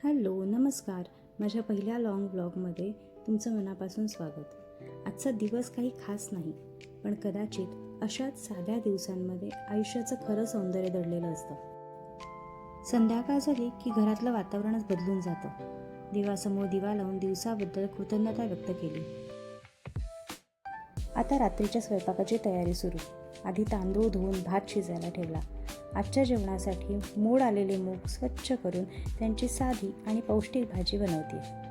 Hello नमस्कार. माझ्या पहिल्या लॉंग व्लॉगमध्ये तुमचं मनापासून स्वागत. आजचा दिवस काही खास नाही, पण कदाचित अशाच साध्या दिवसांमध्ये आयुष्याचं खरं सौंदर्य दडलेलं असतं. संध्याकाळ झाली की घरातलं वातावरणच बदलून जातं. देवासमोर दिवा लावून दिवसाबद्दल कृतज्ञता व्यक्त केली. आता रात्रीच्या स्वयंपाकाची तयारी सुरू. आधी तांदूळ धुवून भात शिजायला ठेवला. आजच्या जेवणासाठी मोड आलेले मूग स्वच्छ करून त्यांची साधी आणि पौष्टिक भाजी बनवते.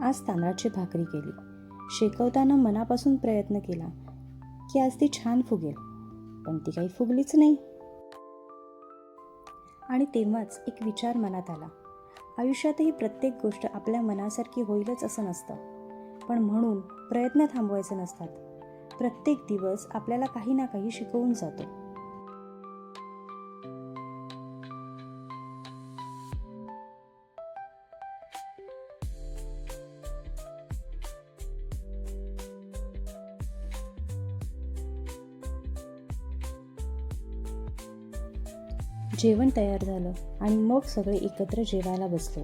आज तांदळाची भाकरी केली. शेकवताना मनापासून प्रयत्न केला की आज ती छान फुगेल, पण ती काही फुगलीच नाही. आणि तेव्हाच एक विचार मनात आला. आयुष्यातही प्रत्येक गोष्ट आपल्या मनासारखी होईलच असं नसतं, पण म्हणून प्रयत्न थांबवायचे नसतात. प्रत्येक दिवस आपल्याला काही ना काही शिकवून जातो. जेवण तयार झालं आणि मग सगळे एकत्र जेवायला बसलो.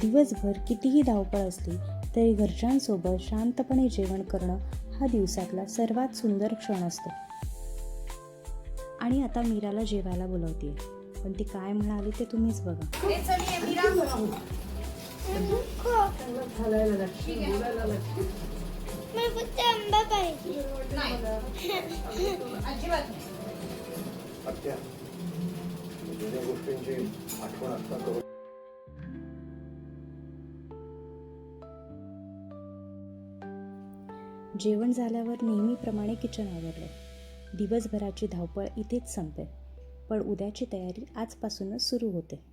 दिवसभर कितीही धावपळ असली तरी घरच्यांसोबत शांतपणे जेवण करणं हा दिवसातला सर्वात सुंदर क्षण असतो. आणि आता मीराला जेवायला बोलवतेय, पण ती काय म्हणाली ते तुम्हीच बघा. गोष्टींची आठवण असता करून जेवण झाल्यावर नेहमीप्रमाणे किचन आवरलं. दिवसभराची धावपळ इथेच संपते, पण उद्याची तयारी आजपासूनच सुरू होते.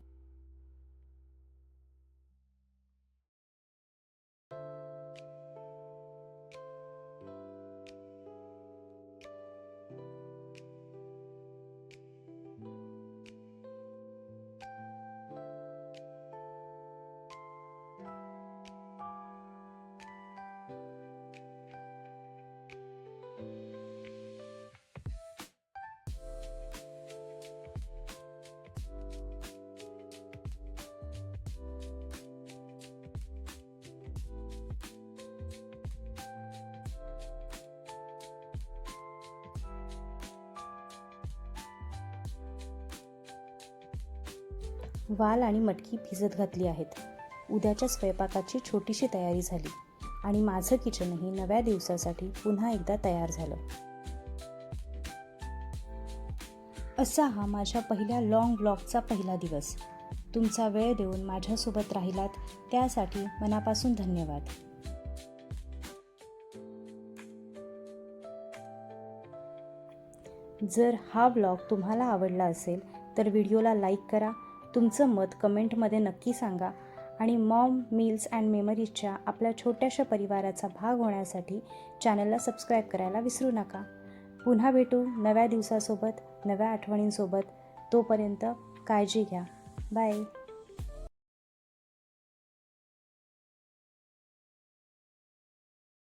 वाल आणि मटकी भिजत घातली आहेत. उद्याच्या स्वयंपाकाची छोटीशी तयारी झाली आणि माझं किचनही नव्या दिवसासाठी पुन्हा एकदा तयार झालं. असा हा माझ्या पहिल्या लॉंग व्लॉगचा पहिला दिवस. तुमचा वेळ देऊन माझ्यासोबत राहिलात त्यासाठी मनापासून धन्यवाद. जर हा व्लॉग तुम्हाला आवडला असेल तर व्हिडिओला लाईक करा, तुमचं मत कमेंटमध्ये नक्की सांगा आणि मॉम मील्स अँड मेमरीजच्या आपल्या छोट्याशा परिवाराचा भाग होण्यासाठी चॅनलला सबस्क्राईब करायला विसरू नका. पुन्हा भेटू नव्या दिवसासोबत, नव्या आठवणींसोबत. तोपर्यंत काळजी घ्या. बाय.